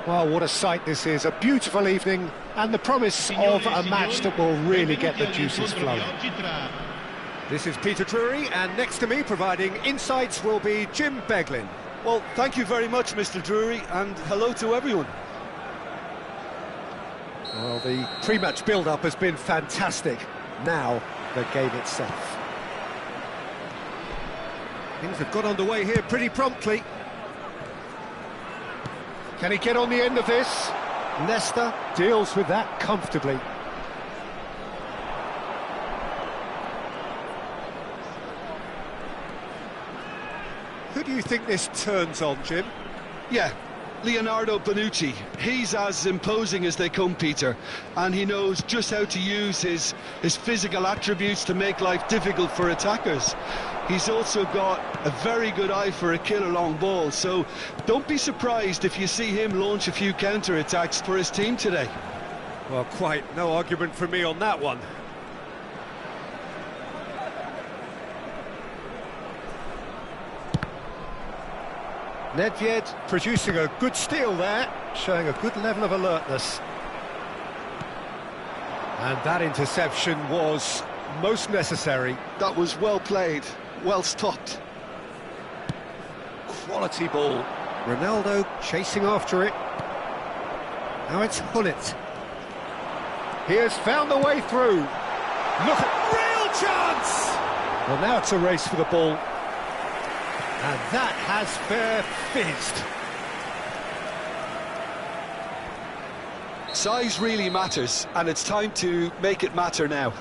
Well, what a sight this is, a beautiful evening and the promise of a match that will really get the juices flowing. This is Peter Drury, and next to me providing insights will be Jim Beglin. Well, thank you very much, Mr. Drury, and hello to everyone. Well, the pre-match build-up has been fantastic. Now, the game itself. Things have got underway here pretty promptly. Can he get on the end of this? Leicester deals with that comfortably. Who do you think this turns on, Jim? Yeah, Leonardo Bonucci. He's as imposing as they come, Peter, and he knows just how to use his physical attributes to make life difficult for attackers. He's also got a very good eye for a killer long ball, so don't be surprised if you see him launch a few counter-attacks for his team today. Well, quite no argument from me on that one. Nedved producing a good steal there, showing a good level of alertness. And that interception was most necessary. That was well played, well stopped. Quality ball. Ronaldo chasing after it. Now it's Hullet. He has found the way through. Look at real chance! Well, now it's a race for the ball. And that has fair fizzed. Size really matters, and it's time to make it matter now.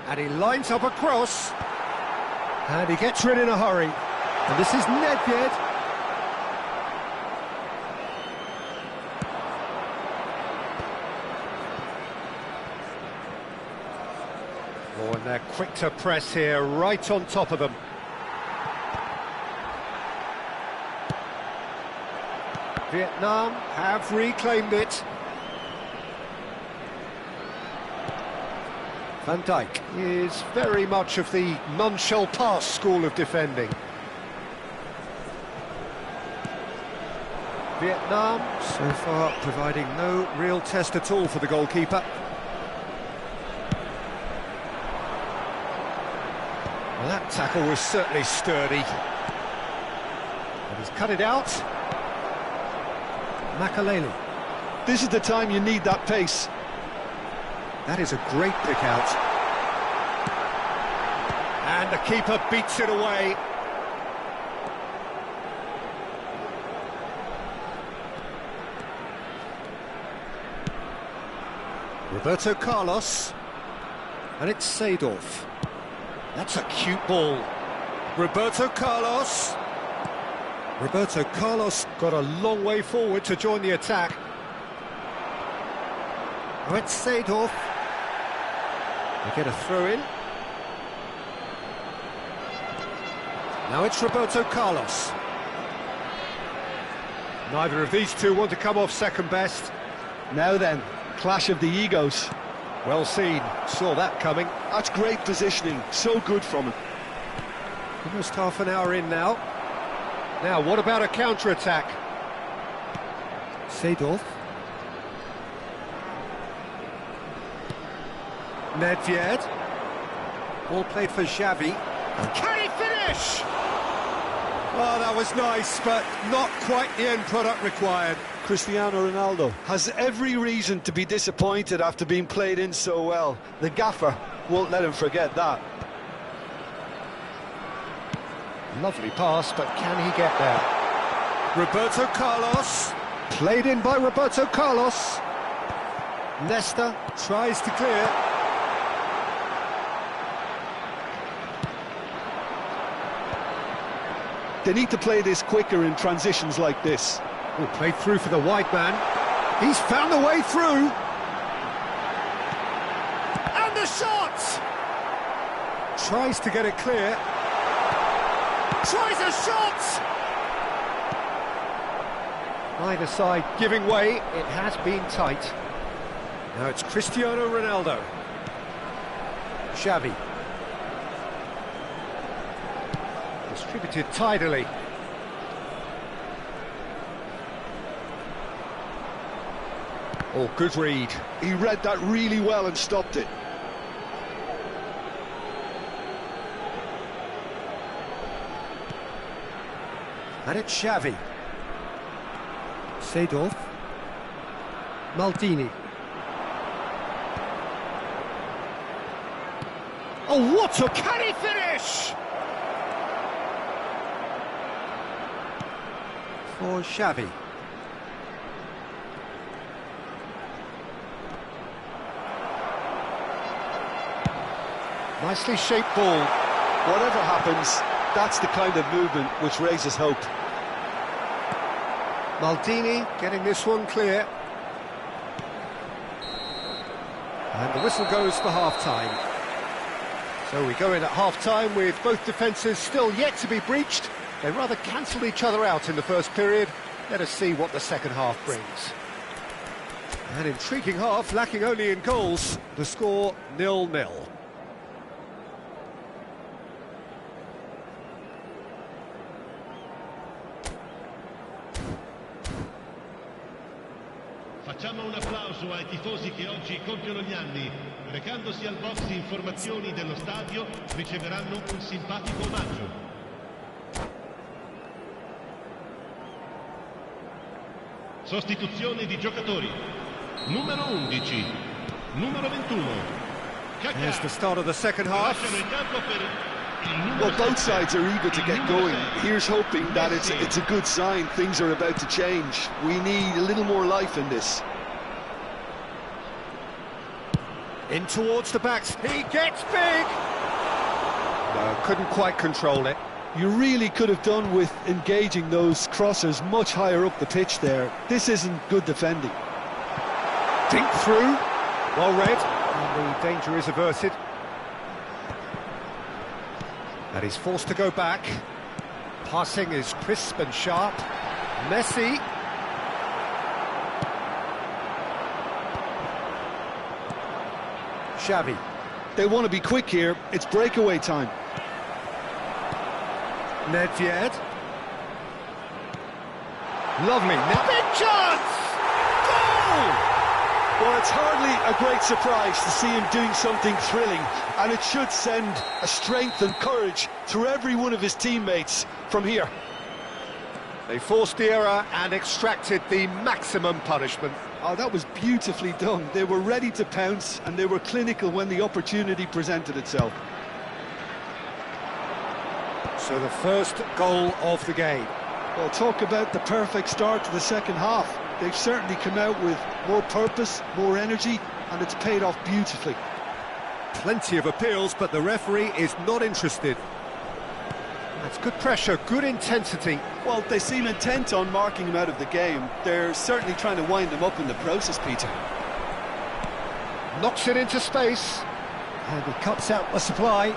And he lines up a cross. And he gets rid in a hurry. And this is Nedved. Oh, and they're quick to press here, right on top of them. Vietnam have reclaimed it. Van Dijk is very much of the non-shall pass school of defending. Vietnam So far providing no real test at all for the goalkeeper. Well, that tackle was certainly sturdy. But he's cut it out. Makaleli. This is the time you need that pace. That is a great pick out. And the keeper beats it away. Roberto Carlos. And it's Seedorf. That's a cute ball. Roberto Carlos. Roberto Carlos Got a long way forward to join the attack. Now it's Seedorf. They get a throw-in. Now it's Roberto Carlos. Neither of these two want to come off second best. Now then, clash of the egos. Well seen, saw that coming. That's great positioning, so good from him. Almost half an hour in now. Now, what about a counter-attack? Seedorf. Nedved. Ball played for Xavi. Can he finish? Oh, that was nice, but not quite the end product required. Cristiano Ronaldo has every reason to be disappointed after being played in so well. The gaffer won't let him forget that. Lovely pass, but can he get there? Roberto Carlos. Played in by Roberto Carlos. Leicester tries to clear. They need to play this quicker in transitions like this. Oh, played through for the wide man. He's found the way through. And the shot! Tries to get it clear. Tries a shot! Either side giving way. It has been tight. Now it's Cristiano Ronaldo. Xavi. Distributed tidily. Oh, good read. He read that really well and stopped it. And it's Xavi. Seedorf. Maldini. Oh, what a canny finish! For Xavi. Nicely shaped ball. Whatever happens, that's the kind of movement which raises hope. Maldini getting this one clear. And the whistle goes for half-time. So we go in at half-time with both defences still yet to be breached. They rather cancelled each other out in the first period. Let us see what the second half brings. An intriguing half, lacking only in goals. The score 0-0. Facciamo un applauso ai tifosi che oggi compiono gli anni. Recandosi al box informazioni dello stadio, riceveranno un simpatico omaggio. Sostituzione di giocatori. Numero 11, numero 21. Here's the start of the second half. Well, both sides are eager to get going. Here's hoping that it's a good sign. Things are about to change. We need a little more life in this. In towards the backs. He gets big! No, couldn't quite control it. You really could have done with engaging those crossers much higher up the pitch there. This isn't good defending. Dink through. Well read. And the danger is averted. And he's forced to go back. Passing is crisp and sharp. Messi. Xavi. They want to be quick here. It's breakaway time. Nedved. Lovely. Big chance! Goal! Well, it's hardly a great surprise to see him doing something thrilling, and it should send a strength and courage through every one of his teammates from here. They forced the error and extracted the maximum punishment. Oh, that was beautifully done. They were ready to pounce, and they were clinical when the opportunity presented itself. So the first goal of the game. Well, talk about the perfect start to the second half. They've certainly come out with more purpose, more energy, and it's paid off beautifully. Plenty of appeals, but the referee is not interested. That's good pressure, good intensity. Well, they seem intent on marking him out of the game. They're certainly trying to wind him up in the process, Peter. Knocks it into space, and he cuts out the supply.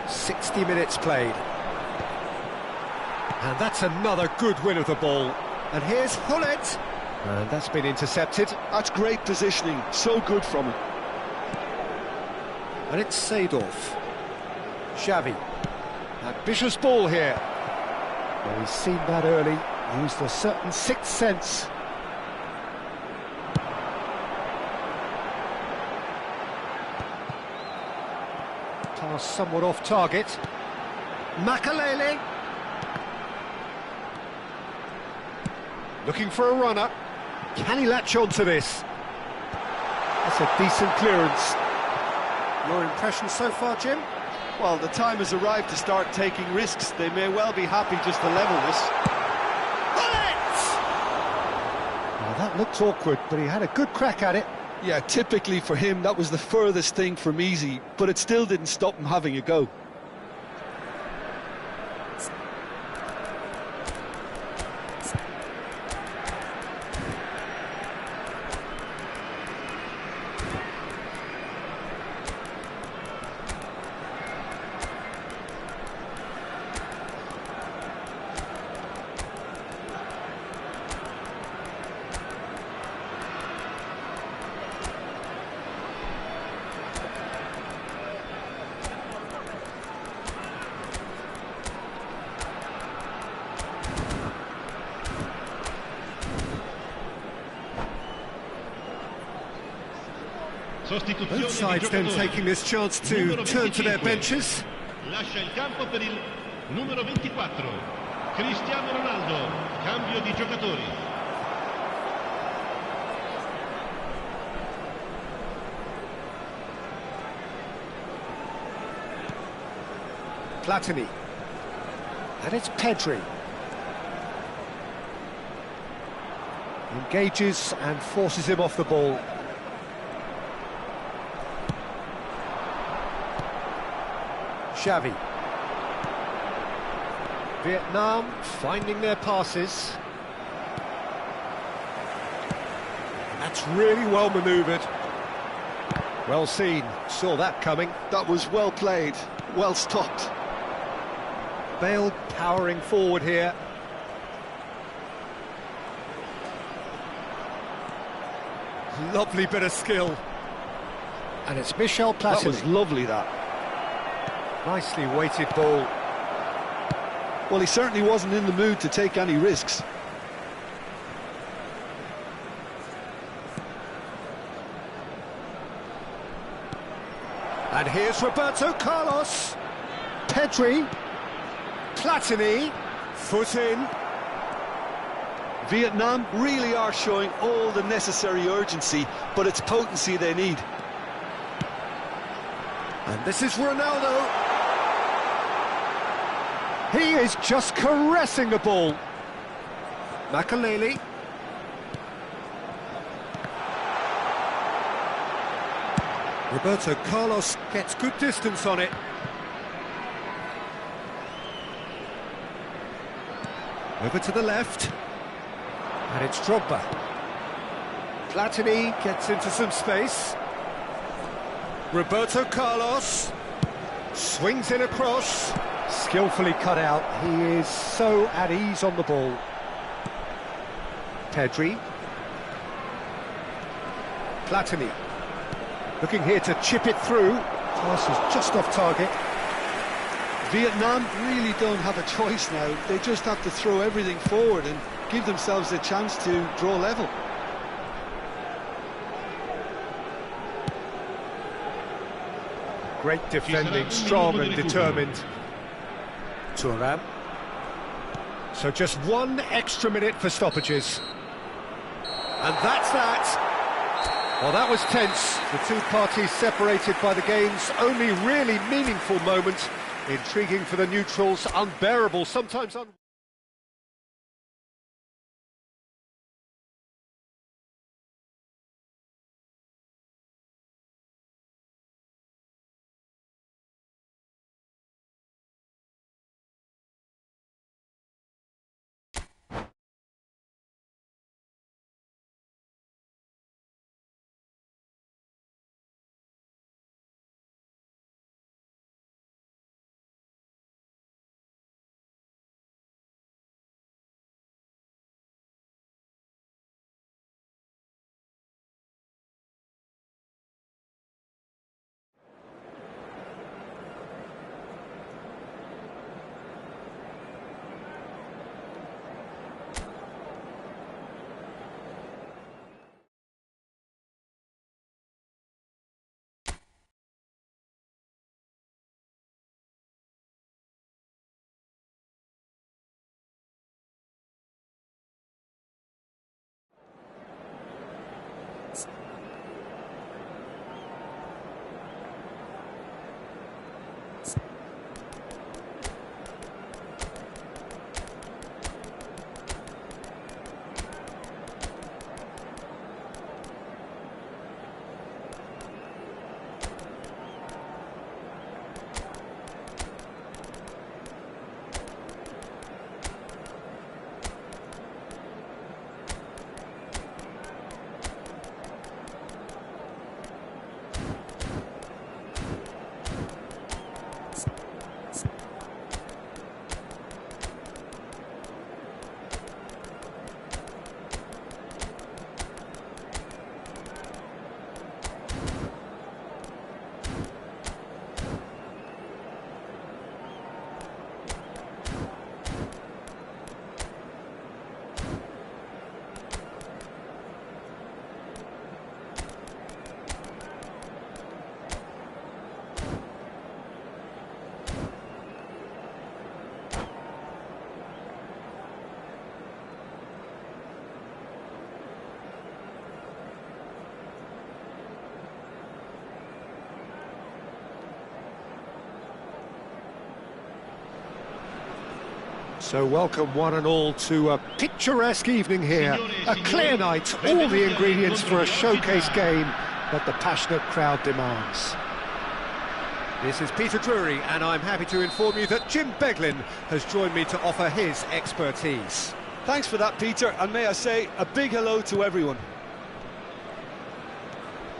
60 minutes played. And that's another good win of the ball. And here's Hullet. And that's been intercepted. That's great positioning, so good from him. And it's Seedorf. Xavi. Ambitious ball here. Well, he's seen that early, used a certain sixth sense. Pass somewhat off target. Makalele. Looking for a runner. Can he latch on to this? That's a decent clearance. Your impression so far, Jim? Well, the time has arrived to start taking risks. They may well be happy just to level this. Well, that looked awkward, but he had a good crack at it. Yeah, typically for him, that was the furthest thing from easy, but it still didn't stop him having a go. Sostituzione Both di sides then giocatori. taking this chance to Numero turn to their 25. benches. Lascia il campo per il numero 24. Cristiano Ronaldo. Cambio di giocatori. Platini. And it's Pedri. Engages and forces him off the ball. Xavi. Vietnam finding their passes. That's really well manoeuvred. Well seen, saw that coming. That was well played, well stopped. Bale powering forward here. Lovely bit of skill. And it's Michel Platini. That was lovely, that. Nicely weighted ball. Well, he certainly wasn't in the mood to take any risks. And here's Roberto Carlos. Pedri. Platini. Foot in. Vietnam really are showing all the necessary urgency, but it's potency they need. And this is Ronaldo. He is just caressing the ball. Makaleli. Roberto Carlos gets good distance on it. Over to the left. And it's Drogba. Platini gets into some space. Roberto Carlos swings in across. Skillfully cut out. He is so at ease on the ball. Pedri. Platini. Looking here to chip it through. Pass was just off target. Vietnam really don't have a choice now. They just have to throw everything forward and give themselves a chance to draw level. Great defending, strong and determined. Thuram. So just one extra minute for stoppages. And that's that. Well, that was tense. The two parties separated by the game's only really meaningful moment. Intriguing for the neutrals, unbearable, sometimes So welcome one and all to a picturesque evening here. A clear night, all the ingredients for a showcase game that the passionate crowd demands. This is Peter Drury, and I'm happy to inform you that Jim Beglin has joined me to offer his expertise. Thanks for that, Peter, and may I say a big hello to everyone.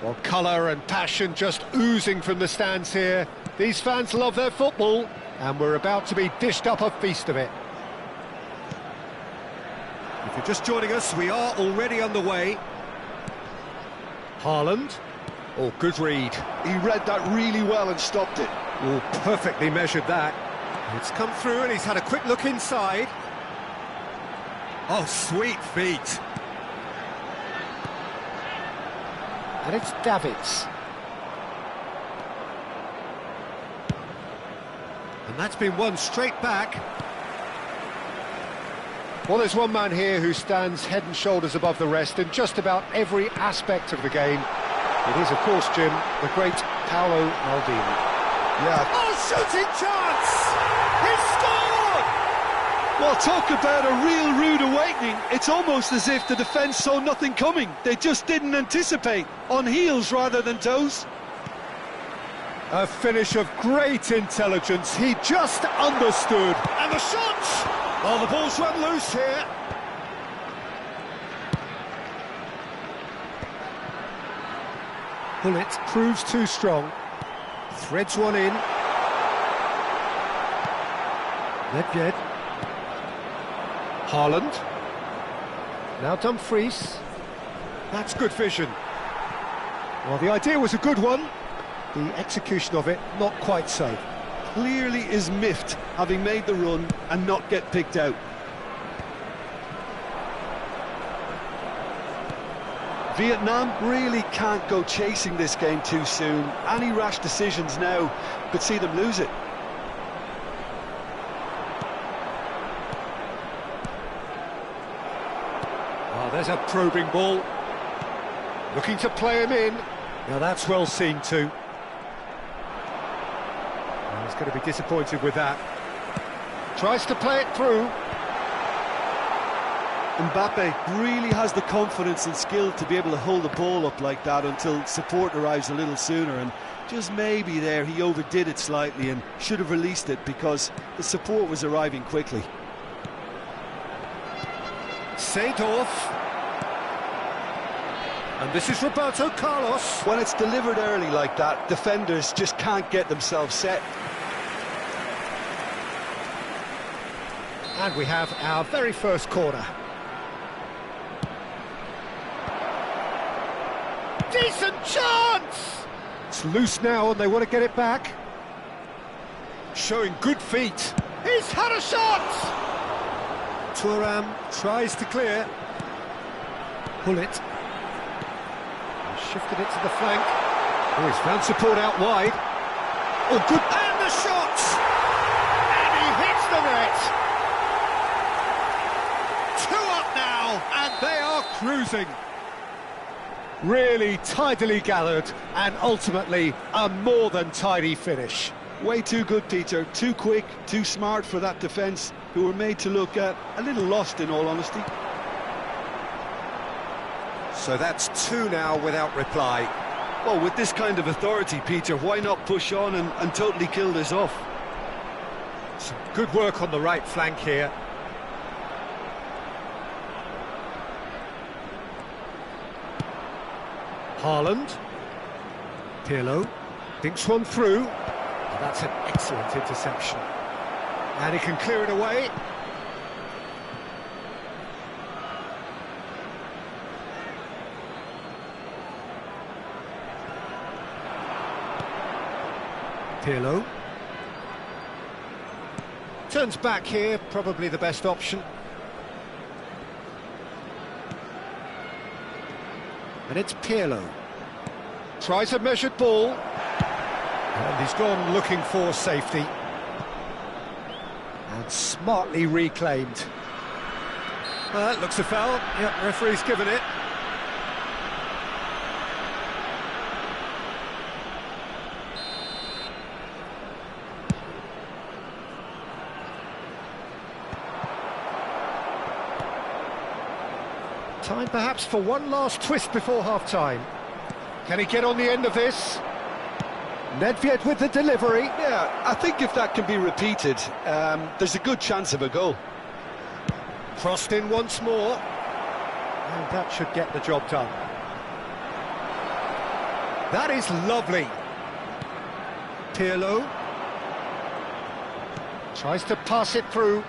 Well, colour and passion just oozing from the stands here. These fans love their football, and we're about to be dished up a feast of it. If you're just joining us, we are already underway. Haaland. Oh, good read. He read that really well and stopped it. Oh, perfectly measured that. It's come through and he's had a quick look inside. Oh, sweet feet. And it's Davids. And that's been won straight back. Well, there's one man here who stands head and shoulders above the rest in just about every aspect of the game. It is, of course, Jim, the great Paolo Maldini. Yeah. Oh, shooting chance! He scored! Well, talk about a real rude awakening. It's almost as if the defence saw nothing coming. They just didn't anticipate. On heels rather than toes. A finish of great intelligence. He just understood. And the shot! Oh, the ball's run loose here. Bullet proves too strong. Threads one in. Nedved. Haaland. Now Dumfries. That's good vision. Well, the idea was a good one. The execution of it, not quite so. Clearly is miffed, having made the run and not get picked out. Vietnam really can't go chasing this game too soon. Any rash decisions now could see them lose it. Oh, there's a probing ball. Looking to play him in. Now that's well seen too. Oh, he's going to be disappointed with that. Tries to play it through. Mbappe really has the confidence and skill to be able to hold the ball up like that until support arrives a little sooner, and just maybe there he overdid it slightly and should have released it because the support was arriving quickly. Seedorf. And this is Roberto Carlos. When it's delivered early like that, defenders just can't get themselves set. And we have our very first corner. Decent chance! It's loose now and they want to get it back. Showing good feet. He's had a shot! Thuram tries to clear. Pull it. Shifted it to the flank. Oh, he's found support out wide. Oh, good. And the shot! And he hits the net! 2 up now, and they are cruising. Really tidily gathered, and ultimately a more than tidy finish. Way too good, Peter. Too quick, too smart for that defence, who were made to look a little lost, in all honesty. So that's 2 now without reply. Well, with this kind of authority, Peter, why not push on and totally kill this off? Some good work on the right flank here. Haaland. Pirlo. Dinks one through. Oh, that's an excellent interception. And he can clear it away. Pirlo. Turns back here, probably the best option. And it's Pirlo. Tries a measured ball. And he's gone looking for safety. And smartly reclaimed. Well, that looks a foul. Yep, referee's given it. Time perhaps for one last twist before half-time. Can he get on the end of this? Nedved with the delivery. Yeah, I think if that can be repeated, there's a good chance of a goal. Crossed in once more. And that should get the job done. That is lovely. Pirlo. Tries to pass it through.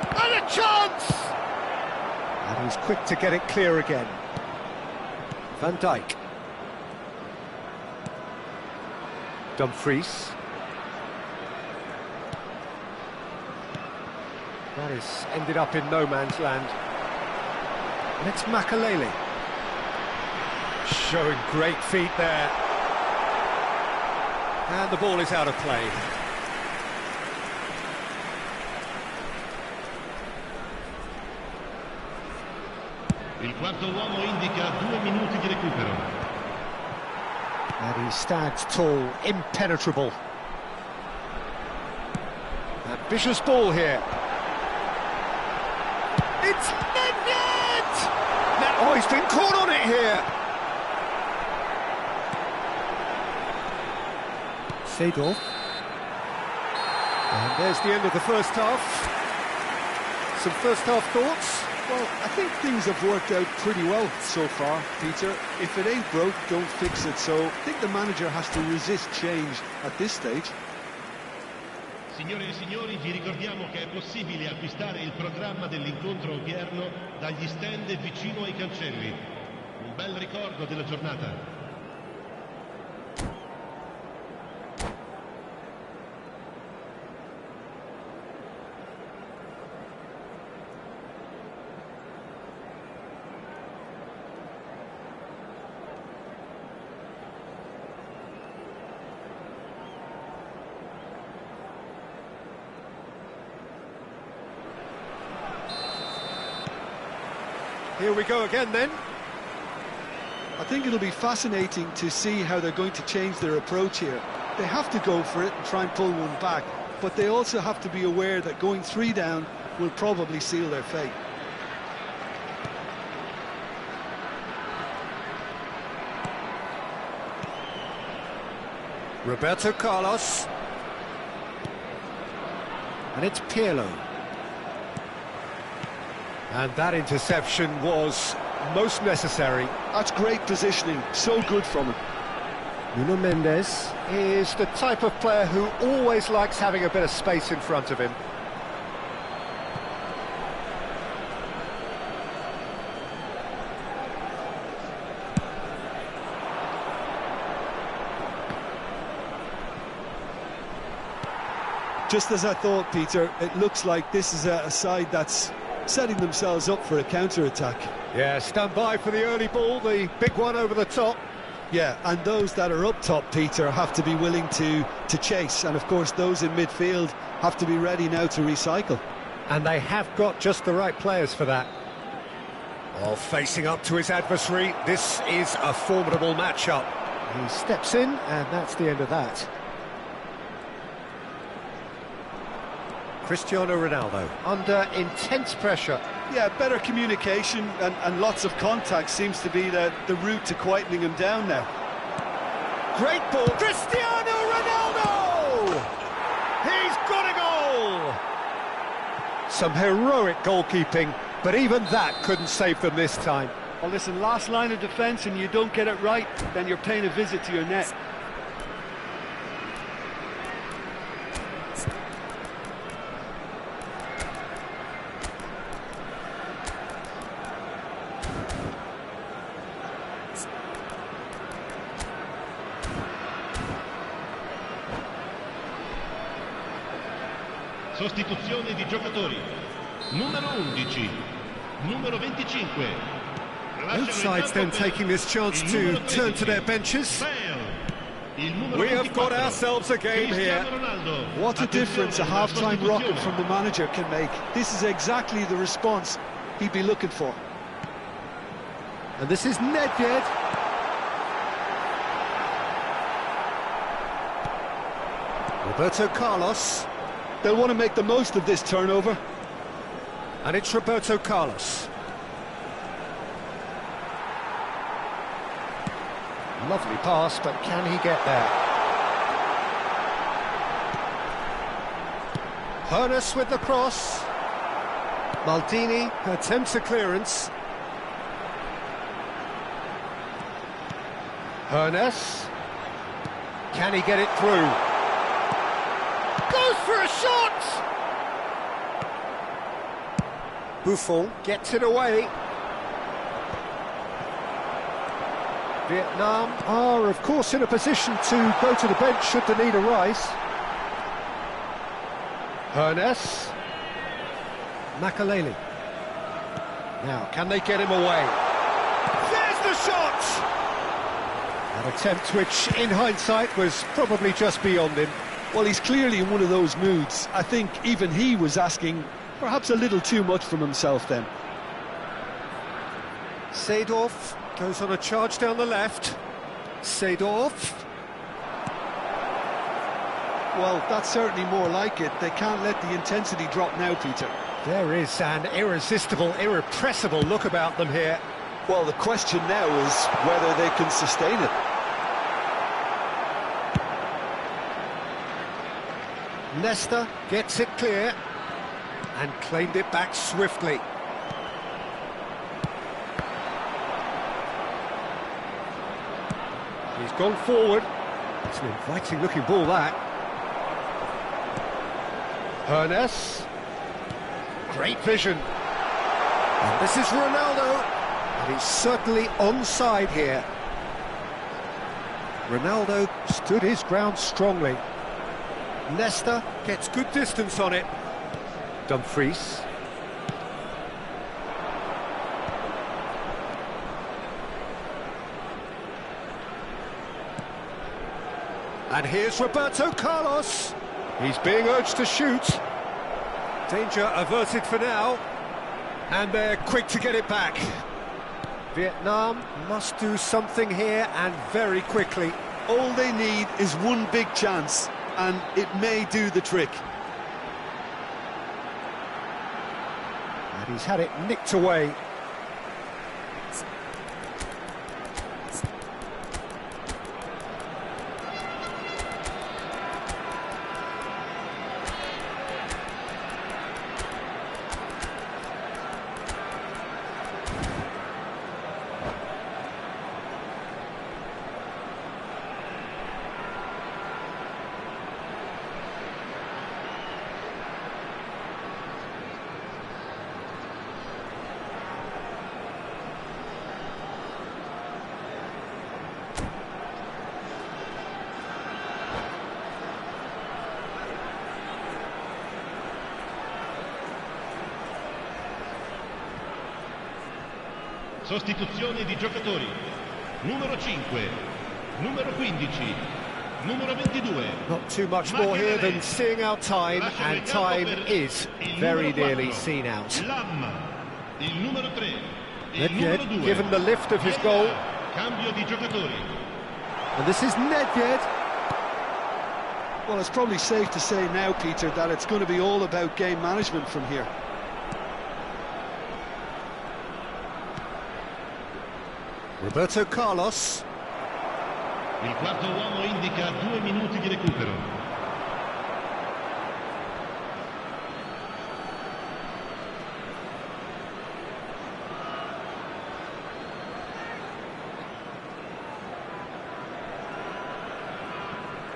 And a chance! And he's quick to get it clear again. Van Dijk. Dumfries. That has ended up in no man's land. And it's Makalele. Showing great feet there. And the ball is out of play. Il quarto uomo indica 2 minuti di recupero. And he stands tall, impenetrable. Ambitious ball here. It's Nedved! Oh, he's been caught on it here. Seedorf. And there's the end of the first half. Some first half thoughts? Well, I think things have worked out pretty well so far, Peter. If it ain't broke, don't fix it. So I think the manager has to resist change at this stage. Signore e signori, vi ricordiamo che è possibile acquistare il programma dell'incontro odierno dagli stand vicino ai cancelli. Un bel ricordo della giornata. Here we go again then. I think it'll be fascinating to see how they're going to change their approach here. They have to go for it and try and pull one back, but they also have to be aware that going 3 down will probably seal their fate. Roberto Carlos. And it's Pirlo. And that interception was most necessary. That's great positioning, so good from him. Nuno Mendes is the type of player who always likes having a bit of space in front of him. Just as I thought, Peter, it looks like this is a side that's setting themselves up for a counter-attack. Yeah, stand by for the early ball, the big one over the top. Yeah, and those that are up top, Peter, have to be willing to chase. And, of course, those in midfield have to be ready now to recycle. And they have got just the right players for that. Well, facing up to his adversary, this is a formidable matchup. He steps in, and that's the end of that. Cristiano Ronaldo, under intense pressure. Yeah, better communication and lots of contact seems to be the route to quietening him down now. Great ball, Cristiano Ronaldo! He's got a goal! Some heroic goalkeeping, but even that couldn't save them this time. Well, listen, last line of defence and you don't get it right, then you're paying a visit to your net. Sostituzione di giocatori. Numero 11, numero 25. Both sides then taking this chance to turn to their benches. We have got ourselves a game here. What a difference a half-time rocket from the manager can make. This is exactly the response he'd be looking for. And this is Nedved. Roberto Carlos. They'll want to make the most of this turnover. And it's Roberto Carlos. Lovely pass, but can he get there? Hoeneß with the cross. Maldini attempts a clearance. Hoeneß. Can he get it through? Goes for a shot! Buffon gets it away. Vietnam are, of course, in a position to go to the bench should the need arise. Hoeneß. Makaleli. Now, can they get him away? There's the shot! An attempt which, in hindsight, was probably just beyond him. Well, he's clearly in one of those moods. I think even he was asking perhaps a little too much from himself then. Seedorf goes on a charge down the left. Seedorf. Well, that's certainly more like it. They can't let the intensity drop now, Peter. There is an irresistible, irrepressible look about them here. Well, the question now is whether they can sustain it. Nesta gets it clear and claimed it back swiftly. He's gone forward. It's an inviting looking ball, that. Hoeneß. Great vision. And this is Ronaldo. And he's certainly onside here. Ronaldo stood his ground strongly. Nesta gets good distance on it. Dumfries. And here's Roberto Carlos. He's being urged to shoot. Danger averted for now. And they're quick to get it back. Vietnam must do something here, and very quickly. All they need is one big chance, and it may do the trick. And he's had it nicked away. Sostituzioni di giocatori. Numero 5, numero 15, numero 22. Not too much more here than seeing out time, and time is very nearly seen out. Il numero 3, il Nedved, numero 2. given the lift of his goal. Cambio di giocatori. And this is Nedved. Well, it's probably safe to say now, Peter, that it's going to be all about game management from here. Roberto Carlos. Il quarto uomo indica 2 minuti di recupero.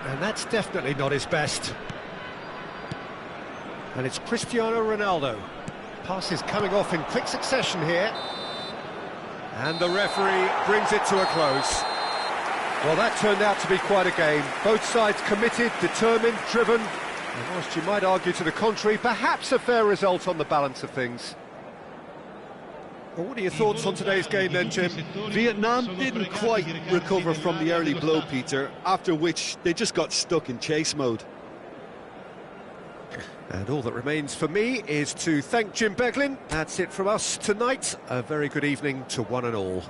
And that's definitely not his best. And it's Cristiano Ronaldo. Pass is coming off in quick succession here. And the referee brings it to a close. Well, that turned out to be quite a game. Both sides committed, determined, driven. And whilst you might argue to the contrary, perhaps a fair result on the balance of things. Well, what are your thoughts on today's game then, Jim? Vietnam didn't quite recover from the early blow, Peter, after which they just got stuck in chase mode. And all that remains for me is to thank Jim Beglin. That's it from us tonight. A very good evening to one and all.